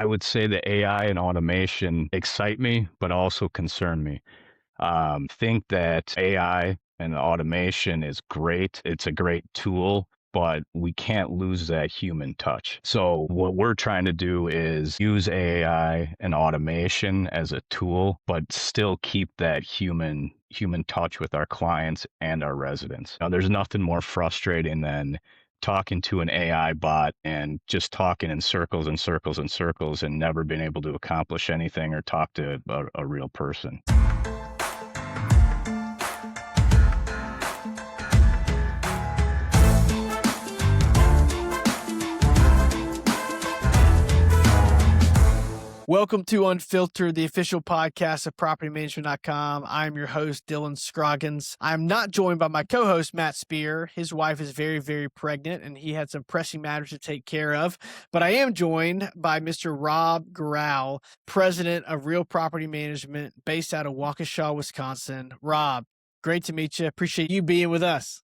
I would say the AI and automation excite me, but also concern me. Think that AI and automation is great. It's a great tool, but we can't lose that human touch. So what we're trying to do is use AI and automation as a tool, but still keep that human touch with our clients and our residents. Now, there's nothing more frustrating than talking to an AI bot and just talking in circles and circles and circles and never being able to accomplish anything or talk to a real person. Welcome to Unfiltered, the official podcast of PropertyManagement.com. I'm your host, Dylan Scroggins. I'm not joined by my co-host, Matt Spear. His wife is very, very pregnant, and he had some pressing matters to take care of. But I am joined by Mr. Rob Goral, president of Real Property Management, based out of Waukesha, Wisconsin. Rob, great to meet you. Appreciate you being with us.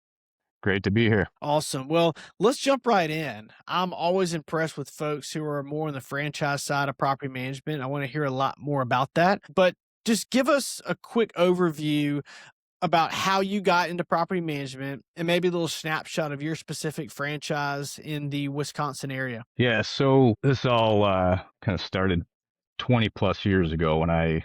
Great to be here. Awesome. Well, let's jump right in. I'm always impressed with folks who are more on the franchise side of property management. I want to hear a lot more about that, but just give us a quick overview about how you got into property management and maybe a little snapshot of your specific franchise in the Wisconsin area. Yeah, so this all kind of started 20 plus years ago when I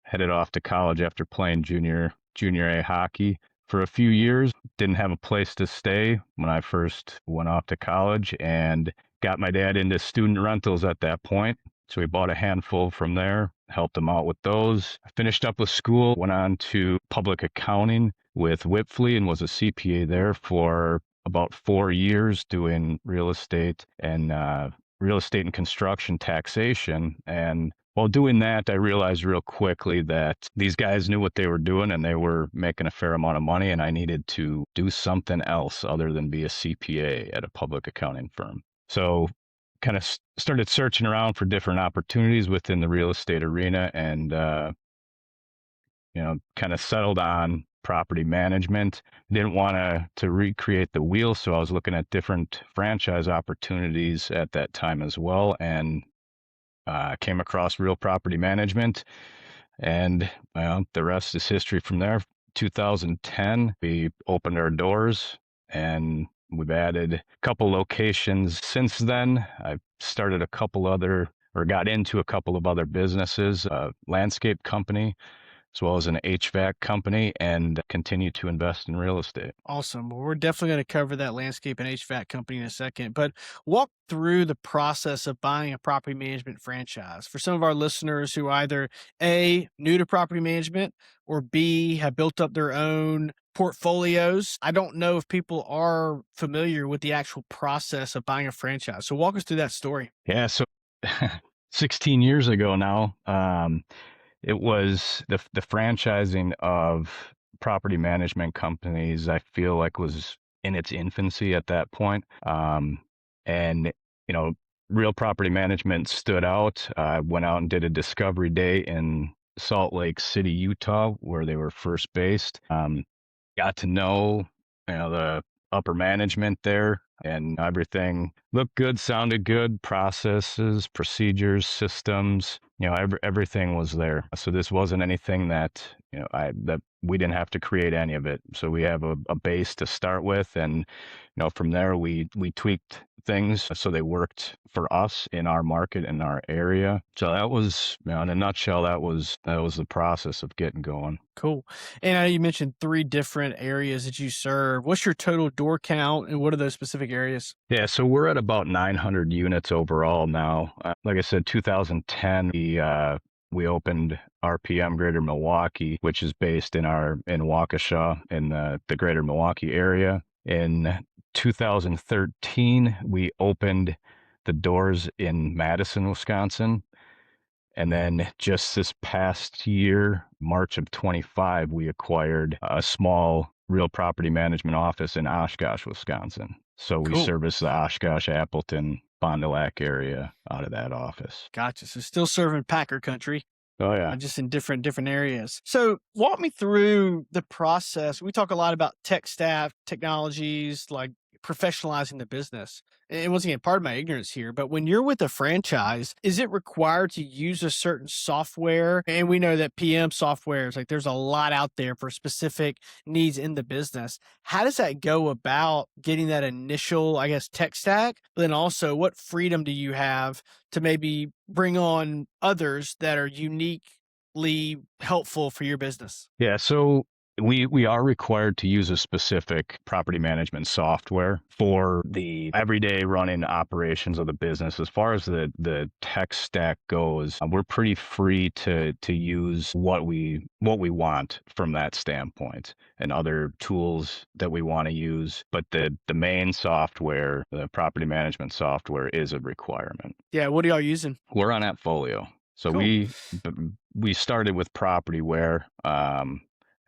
headed off to college after playing junior A hockey for a few years. Didn't have a place to stay when I first went off to college and got my dad into student rentals at that point. So we bought a handful from there, helped him out with those. I finished up with school, went on to public accounting with Whipfly and was a CPA there for about 4 years doing real estate and construction taxation. And while doing that, I realized real quickly that these guys knew what they were doing and they were making a fair amount of money, and I needed to do something else other than be a CPA at a public accounting firm. So kind of started searching around for different opportunities within the real estate arena and, kind of settled on property management. Didn't want to recreate the wheel, so I was looking at different franchise opportunities at that time as well, and came across Real Property Management, and the rest is history from there. 2010, we opened our doors, and we've added a couple locations since then. I started got into a couple of other businesses, a landscape company, as well as an HVAC company, and continue to invest in real estate. Awesome. Well, we're definitely going to cover that landscape and HVAC company in a second, but walk through the process of buying a property management franchise for some of our listeners who either A, new to property management, or B, have built up their own portfolios. I don't know if people are familiar with the actual process of buying a franchise. So walk us through that story. Yeah, so 16 years ago now, it was the franchising of property management companies, I feel like was in its infancy at that point. And, Real Property Management stood out. I went out and did a discovery day in Salt Lake City, Utah, where they were first based. Got to know, the upper management there, and everything looked good, sounded good, processes, procedures, systems, everything was there. So this wasn't anything that, that we didn't have to create any of it. So we have a base to start with, and, from there we tweaked things so they worked for us in our market, in our area. So that was, in a nutshell, that was the process of getting going. Cool. And I know you mentioned 3 different areas that you serve. What's your total door count and what are those specific areas? Yeah, so we're at about 900 units overall now. Like I said, 2010, we opened RPM Greater Milwaukee, which is based in Waukesha in the Greater Milwaukee area. In 2013, we opened the doors in Madison, Wisconsin. And then just this past year, March of 25, we acquired a small real property management office in Oshkosh, Wisconsin. So we Cool. service the Oshkosh, Appleton, Fond du Lac area out of that office. Gotcha. So still serving Packer country, Oh, yeah. just in different areas. So walk me through the process. We talk a lot about tech staff, technologies like professionalizing the business. And once again, pardon my ignorance here, but when you're with a franchise, is it required to use a certain software? And we know that PM software is like there's a lot out there for specific needs in the business. How does that go about getting that initial, I guess, tech stack? But then also, what freedom do you have to maybe bring on others that are uniquely helpful for your business? Yeah, so we are required to use a specific property management software for the everyday running operations of the business. As far as the tech stack goes, we're pretty free to use what we want from that standpoint and other tools that we want to use. But the main software, the property management software, is a requirement. Yeah, what are y'all using? We're on Appfolio. So Cool. we started with Propertyware,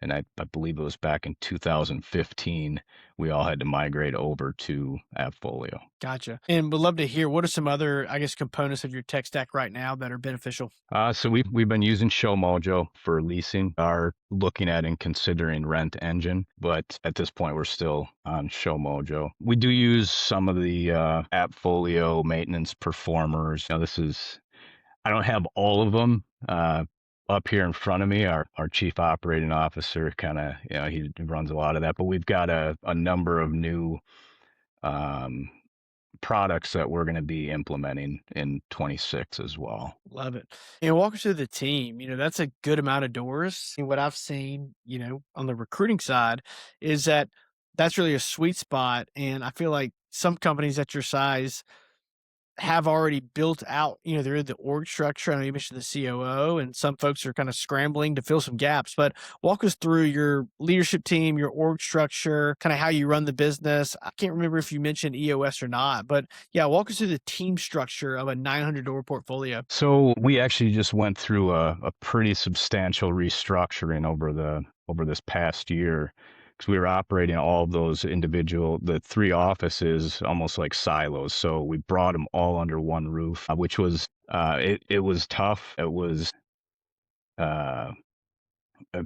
and I believe it was back in 2015. We all had to migrate over to Appfolio. Gotcha. And would love to hear what are some other, I guess, components of your tech stack right now that are beneficial? So we've been using ShowMojo for leasing. Are looking at and considering Rent Engine, but at this point we're still on ShowMojo. We do use some of the Appfolio maintenance performers. This is I don't have all of them up here in front of me. Our chief operating officer kind of, he runs a lot of that, but we've got a number of new um, products that we're going to be implementing in 26 as well. Love it. And walk us through the team. That's a good amount of doors. And what I've seen, on the recruiting side is that that's really a sweet spot. And I feel like some companies at your size have already built out, they're in the org structure. I know you mentioned the COO, and some folks are kind of scrambling to fill some gaps. But walk us through your leadership team, your org structure, kind of how you run the business. I can't remember if you mentioned EOS or not, but yeah, walk us through the team structure of a 900 door portfolio. So we actually just went through a pretty substantial restructuring over this past year because we were operating all of the three offices almost like silos. So we brought them all under one roof, which was it was tough. It was uh, a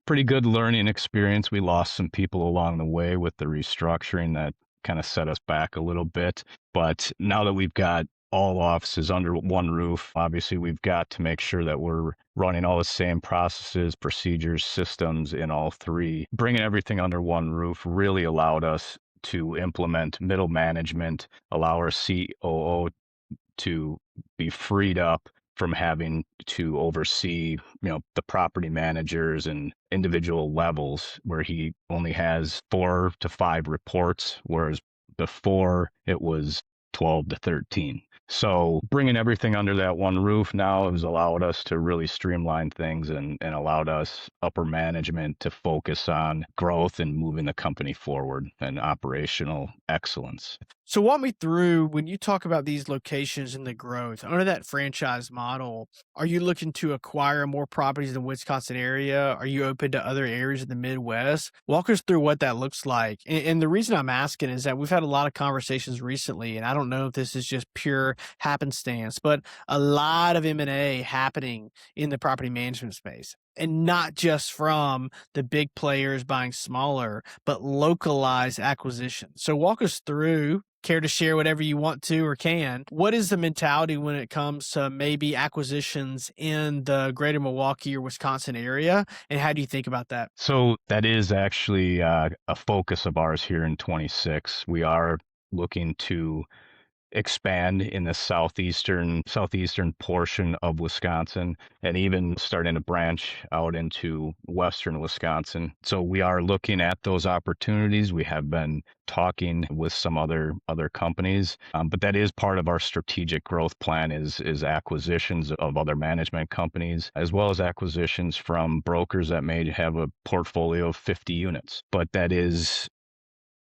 pretty good learning experience. We lost some people along the way with the restructuring that kind of set us back a little bit. But now that we've got all offices under one roof, obviously we've got to make sure that we're running all the same processes, procedures, systems in all three. Bringing everything under one roof really allowed us to implement middle management, allow our COO to be freed up from having to oversee, the property managers and individual levels where he only has 4 to 5 reports, whereas before it was 12 to 13. So bringing everything under that one roof now has allowed us to really streamline things and allowed us upper management to focus on growth and moving the company forward and operational excellence. So walk me through when you talk about these locations and the growth under that franchise model. Are you looking to acquire more properties in the Wisconsin area? Are you open to other areas of the Midwest? Walk us through what that looks like. And the reason I'm asking is that we've had a lot of conversations recently, and I don't know if this is just pure happenstance, but a lot of M&A happening in the property management space. And not just from the big players buying smaller, but localized acquisitions. So walk us through, care to share whatever you want to or can. What is the mentality when it comes to maybe acquisitions in the greater Milwaukee or Wisconsin area? And how do you think about that? So that is actually a focus of ours here in 26. We are looking to expand in the southeastern portion of Wisconsin and even starting to branch out into western Wisconsin. So we are looking at those opportunities. We have been talking with some other companies, but that is part of our strategic growth plan is acquisitions of other management companies as well as acquisitions from brokers that may have a portfolio of 50 units. But that is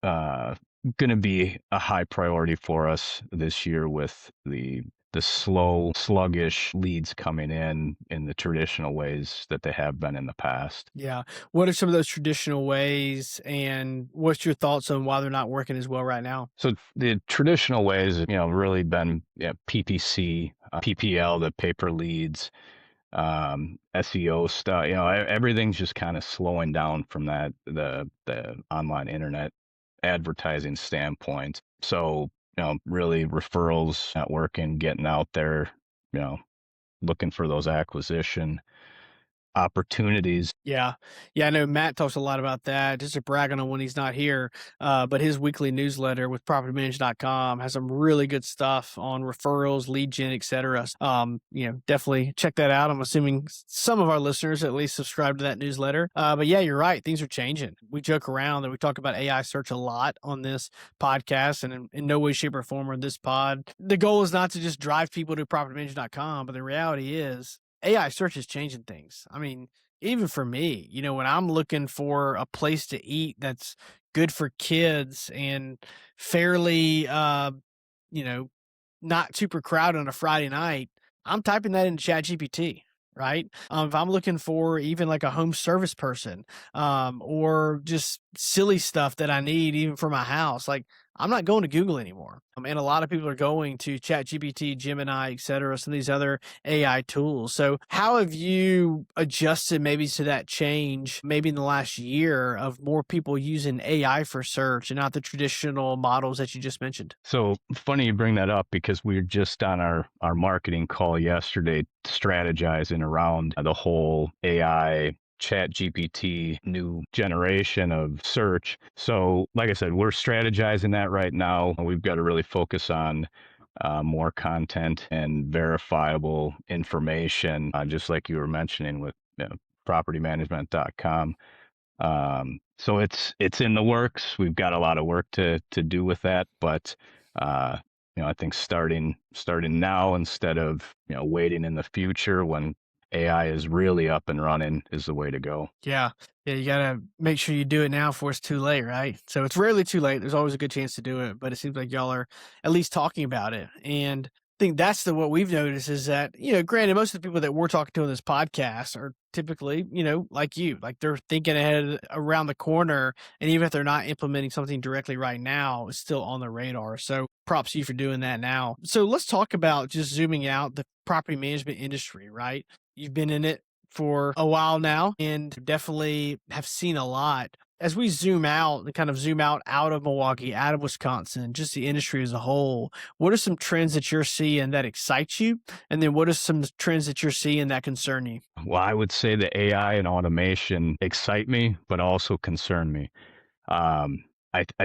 uh, going to be a high priority for us this year with the slow, sluggish leads coming in the traditional ways that they have been in the past. Yeah. What are some of those traditional ways, and what's your thoughts on why they're not working as well right now? So the traditional ways, really been PPC, PPL, the paper leads, SEO stuff. Everything's just kind of slowing down from the online internet advertising standpoint. So, really referrals, networking, getting out there, you know, looking for those acquisition opportunities. Yeah. Yeah, I know Matt talks a lot about that, just to brag on him when he's not here. But his weekly newsletter with propertymanage.com has some really good stuff on referrals, lead gen, et cetera. Definitely check that out. I'm assuming some of our listeners at least subscribe to that newsletter. But yeah, you're right. Things are changing. We joke around that we talk about AI search a lot on this podcast, and in no way, shape, or form on this pod. The goal is not to just drive people to propertymanage.com, but the reality is AI search is changing things. I mean, even for me, when I'm looking for a place to eat that's good for kids and fairly, you know, not super crowded on a Friday night, I'm typing that into ChatGPT, right? If I'm looking for even like a home service person, or just silly stuff that I need even for my house, like I'm not going to Google anymore. And a lot of people are going to ChatGPT, Gemini, et cetera, some of these other AI tools. So, how have you adjusted maybe to that change, maybe in the last year of more people using AI for search and not the traditional models that you just mentioned? So funny you bring that up because we were just on our marketing call yesterday strategizing around the whole AI chat GPT new generation of search. So like I said, we're strategizing that right now. We've got to really focus on more content and verifiable information, just like you were mentioning with propertymanagement.com. So it's in the works. We've got a lot of work to do with that, but uh, I think starting now instead of waiting in the future when AI is really up and running is the way to go. Yeah. Yeah, you gotta make sure you do it now before it's too late, right? So it's rarely too late. There's always a good chance to do it, but it seems like y'all are at least talking about it. And I think that's what we've noticed is that, granted, most of the people that we're talking to on this podcast are typically, like you, like they're thinking ahead around the corner. And even if they're not implementing something directly right now, it's still on the radar. So props to you for doing that now. So let's talk about just zooming out the property management industry, right? You've been in it for a while now and definitely have seen a lot. As we zoom out and kind of zoom out of Milwaukee, out of Wisconsin, just the industry as a whole, what are some trends that you're seeing that excite you? And then what are some trends that you're seeing that concern you? Well, I would say the AI and automation excite me, but also concern me. I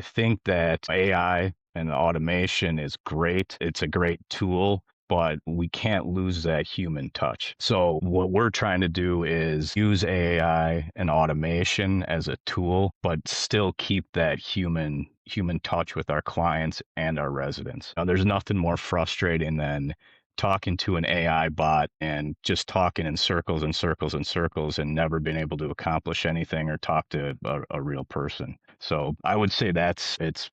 think that AI and automation is great. It's a great tool, but we can't lose that human touch. So what we're trying to do is use AI and automation as a tool, but still keep that human touch with our clients and our residents. Now, there's nothing more frustrating than talking to an AI bot and just talking in circles and circles and circles and never being able to accomplish anything or talk to a real person. So I would say it's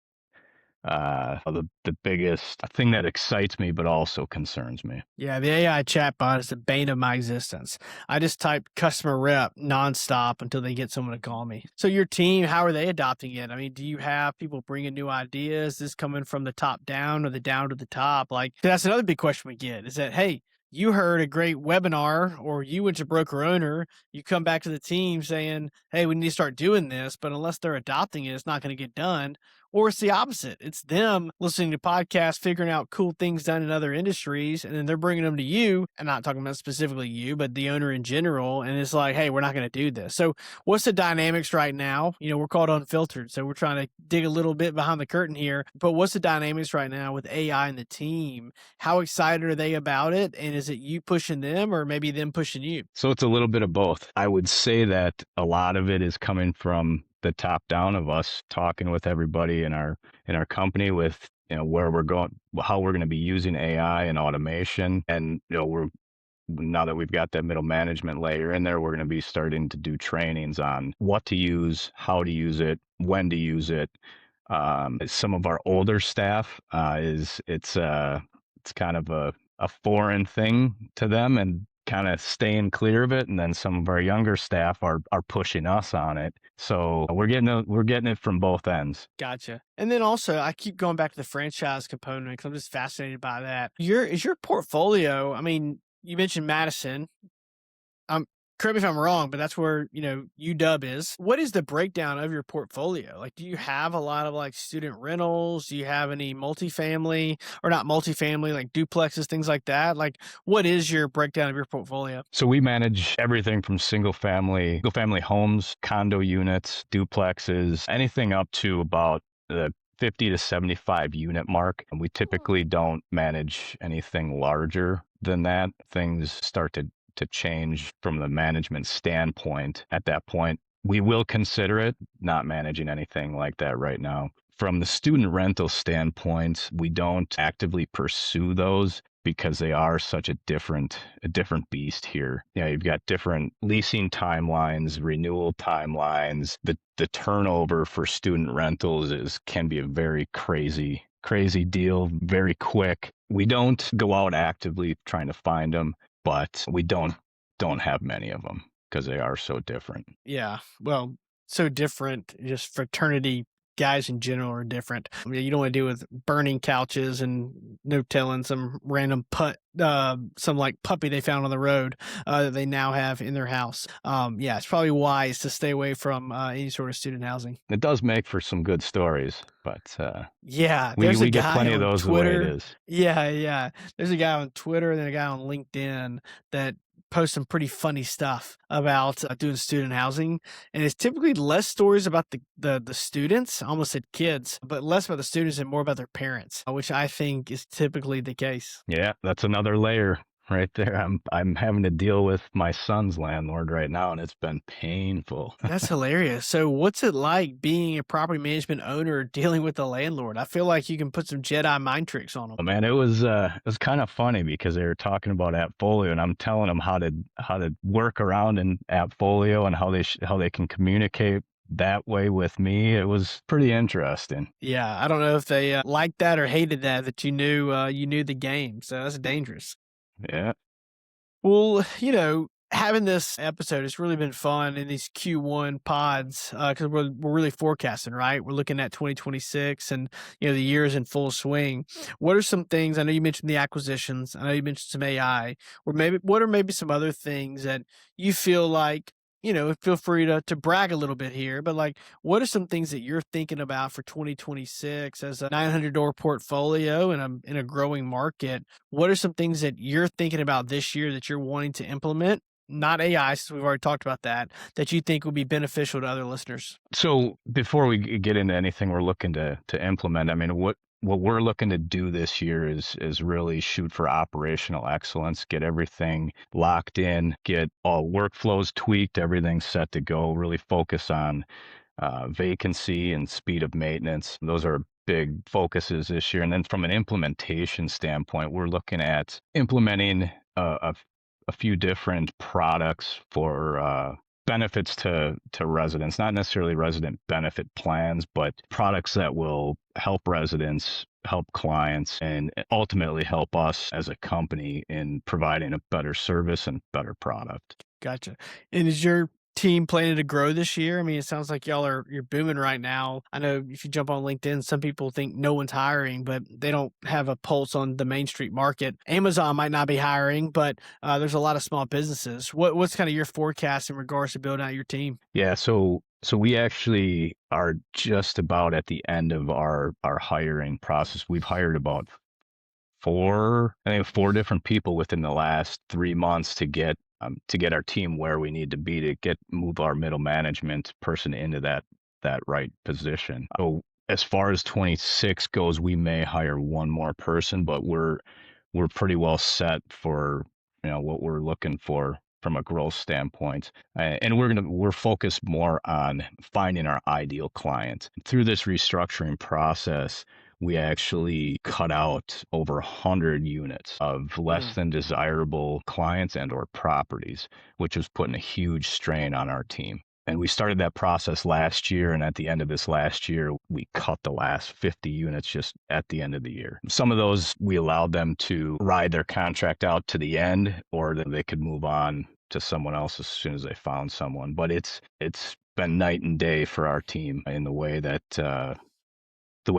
the biggest thing that excites me, but also concerns me. Yeah, the AI chatbot is the bane of my existence. I just type customer rep nonstop until they get someone to call me. So your team, how are they adopting it? I mean, do you have people bringing new ideas? Is this coming from the top down or the down to the top? Like that's another big question we get is that, hey, you heard a great webinar or you went to broker owner, you come back to the team saying, hey, we need to start doing this, but unless they're adopting it, it's not going to get done. Or it's the opposite. It's them listening to podcasts, figuring out cool things done in other industries, and then they're bringing them to you. And not talking about specifically you, but the owner in general. And it's like, hey, we're not going to do this. So, what's the dynamics right now? We're called Unfiltered. So, we're trying to dig a little bit behind the curtain here. But what's the dynamics right now with AI and the team? How excited are they about it? And is it you pushing them or maybe them pushing you? So it's a little bit of both. I would say that a lot of it is coming from the top down of us talking with everybody in our company with where we're going, how we're going to be using AI and automation, and we're now that we've got that middle management layer in there, we're going to be starting to do trainings on what to use, how to use it, when to use it. Some of our older staff it's kind of a foreign thing to them and kind of staying clear of it. And then some of our younger staff are pushing us on it. So we're getting it from both ends. Gotcha. And then also, I keep going back to the franchise component because I'm just fascinated by that. Is your portfolio? I mean, you mentioned Madison. correct me if I'm wrong, but that's where, UW is. What is the breakdown of your portfolio? Like, do you have a lot of like student rentals? Do you have any multifamily or not multifamily, like duplexes, things like that? Like, what is your breakdown of your portfolio? So we manage everything from single family homes, condo units, duplexes, anything up to about the 50 to 75 unit mark. And we typically don't manage anything larger than that. Things start to change from the management standpoint at that point. We will consider it, not managing anything like that right now. From the student rental standpoint, we don't actively pursue those because they are such a different beast here. Yeah, you've got different leasing timelines, renewal timelines. The turnover for student rentals can be a very crazy deal, very quick. We don't go out actively trying to find them, but we don't have many of them because they are so different. Yeah. Well, so different. Just fraternity guys in general are different. I mean, you don't want to deal with burning couches and no telling some random some like puppy they found on the road that they now have in their house. Yeah, it's probably wise to stay away from any sort of student housing. It does make for some good stories, but Yeah, we there's a we get guy plenty of on those the way it Twitter. is. Yeah, yeah. There's a guy on Twitter and then a guy on LinkedIn that posts some pretty funny stuff about doing student housing, and it's typically less stories about the students, I almost said kids, but less about the students and more about their parents, which I think is typically the case. Yeah, that's another layer right there. I'm having to deal with my son's landlord right now, and it's been painful. That's hilarious. So, what's it like being a property management owner dealing with the landlord? I feel like you can put some Jedi mind tricks on them. Oh, man, it was kind of funny because they were talking about Appfolio, and I'm telling them how to work around in Appfolio and how they can communicate that way with me. It was pretty interesting. Yeah, I don't know if they liked that or hated that you knew the game. So that's dangerous. Yeah. Well, having this episode has really been fun in these Q1 pods because we're really forecasting, right? We're looking at 2026 and the year is in full swing. What are some things? I know you mentioned the acquisitions. I know you mentioned some AI. Or maybe what are maybe some other things that you feel like feel free to brag a little bit here, but like, what are some things that you're thinking about for 2026 as a 900 door portfolio in a growing market? What are some things that you're thinking about this year that you're wanting to implement? Not AI, since we've already talked about that you think would be beneficial to other listeners. So before we get into anything we're looking to implement, I mean, what we're looking to do this year is really shoot for operational excellence, get everything locked in, get all workflows tweaked, everything set to go, really focus on vacancy and speed of maintenance. Those are big focuses this year. And then from an implementation standpoint, we're looking at implementing a few different products for benefits to residents, not necessarily resident benefit plans, but products that will help residents, help clients, and ultimately help us as a company in providing a better service and better product. Gotcha. And is your team planning to grow this year? I mean, it sounds like you're booming right now. I know if you jump on LinkedIn, some people think no one's hiring, but they don't have a pulse on the Main Street market. Amazon might not be hiring, but there's a lot of small businesses. What's kind of your forecast in regards to building out your team? Yeah, so we actually are just about at the end of our hiring process. We've hired about I think four different people within the last 3 months to get our team where we need to be to move our middle management person into that right position. So as far as 26 goes, we may hire one more person, but we're pretty well set for what we're looking for from a growth standpoint. And we're focused more on finding our ideal client. Through this restructuring process, we actually cut out over 100 units of less Mm. than desirable clients and or properties, which was putting a huge strain on our team. And we started that process last year, and at the end of this last year, we cut the last 50 units just at the end of the year. Some of those, we allowed them to ride their contract out to the end, or that they could move on to someone else as soon as they found someone. But it's been night and day for our team in the way that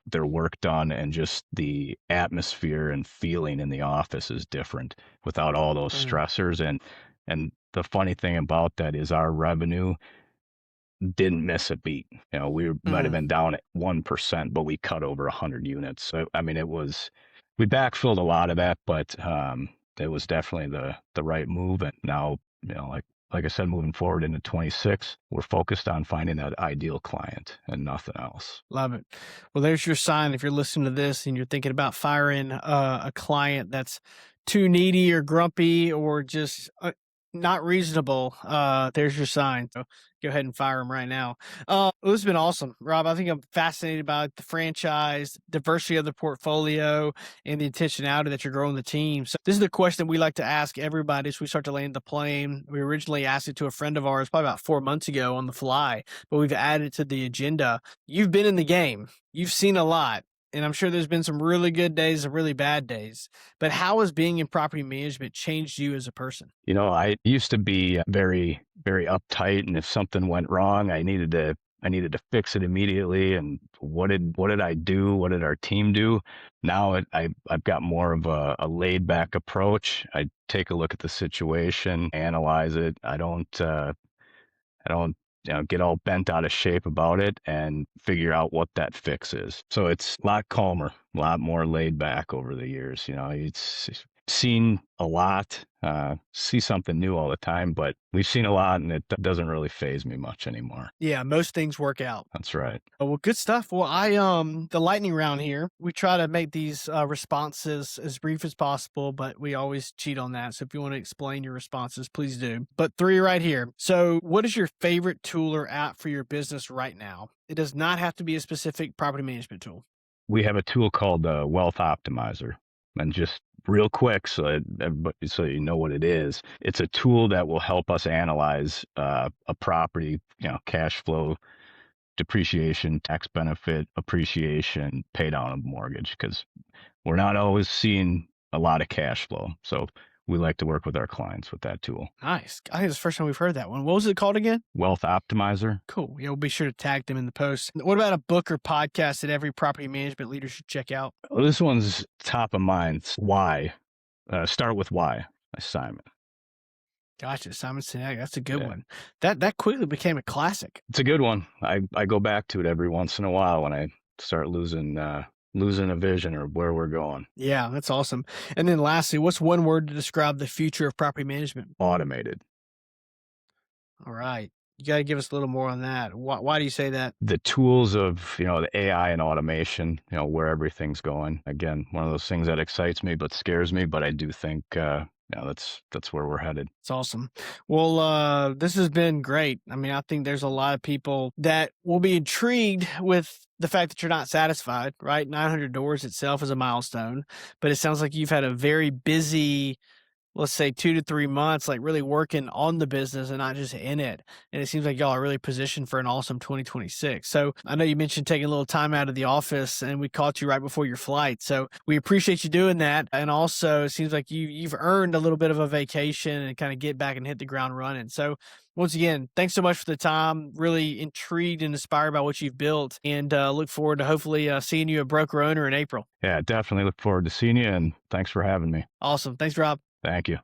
their work done, and just the atmosphere and feeling in the office is different without all those Mm. stressors. And the funny thing about that is our revenue didn't miss a beat. We might have Mm, been down at 1%, but we cut over 100 units. So, I mean, we backfilled a lot of that, but it was definitely the right move. And now, like I said, moving forward into 26, we're focused on finding that ideal client and nothing else. love it. Well, there's your sign if you're listening to this and you're thinking about firing a client that's too needy or grumpy or just not reasonable. There's your sign. So go ahead and fire them right now. This has been awesome, Rob. I think I'm fascinated by the franchise, diversity of the portfolio, and the intentionality that you're growing the team. So this is the question we like to ask everybody as we start to land the plane. We originally asked it to a friend of ours probably about 4 months ago on the fly, but we've added it to the agenda. You've been in the game. You've seen a lot. And I'm sure there's been some really good days and really bad days. But how has being in property management changed you as a person? I used to be very, very uptight, and if something went wrong, I needed to fix it immediately. And what did I do? What did our team do? Now I've got more of a laid back approach. I take a look at the situation, analyze it. I don't get all bent out of shape about it and figure out what that fix is. So it's a lot calmer, a lot more laid back over the years. It's seen a lot, see something new all the time, but we've seen a lot and it doesn't really phase me much anymore. Yeah, most things work out. That's right. Well, good stuff. Well, the lightning round here, we try to make these responses as brief as possible, but we always cheat on that. So if you want to explain your responses, please do. But three right here. So, what is your favorite tool or app for your business right now? It does not have to be a specific property management tool. We have a tool called Wealth Optimizer. And just real quick, so you know what it is, it's a tool that will help us analyze a property, cash flow, depreciation, tax benefit, appreciation, pay down of mortgage, because we're not always seeing a lot of cash flow. So we like to work with our clients with that tool. Nice. I think it's the first time we've heard that one. What was it called again? Wealth Optimizer. Cool. Yeah, we'll be sure to tag them in the post. What about a book or podcast that every property management leader should check out? Well, this one's top of mind. It's Why. Start with Why by Simon. Gotcha. Simon Sinek. That's a good Yeah. one. That quickly became a classic. It's a good one. I go back to it every once in a while when I start losing a vision or where we're going. Yeah, that's awesome. And then lastly, what's one word to describe the future of property management? Automated. All right. You got to give us a little more on that. Why do you say that? The tools of the AI and automation, where everything's going. Again, one of those things that excites me but scares me. But I do think that's where we're headed. It's awesome. Well, this has been great. I mean, I think there's a lot of people that will be intrigued with the fact that you're not satisfied, right? 900 doors itself is a milestone, but it sounds like you've had a very busy, let's say 2 to 3 months, like really working on the business and not just in it. And it seems like y'all are really positioned for an awesome 2026. So I know you mentioned taking a little time out of the office and we caught you right before your flight. So we appreciate you doing that. And also it seems like you've earned a little bit of a vacation and kind of get back and hit the ground running. So once again, thanks so much for the time. Really intrigued and inspired by what you've built and look forward to hopefully seeing you a broker owner in April. Yeah, definitely look forward to seeing you, and thanks for having me. Awesome. Thanks, Rob. Thank you.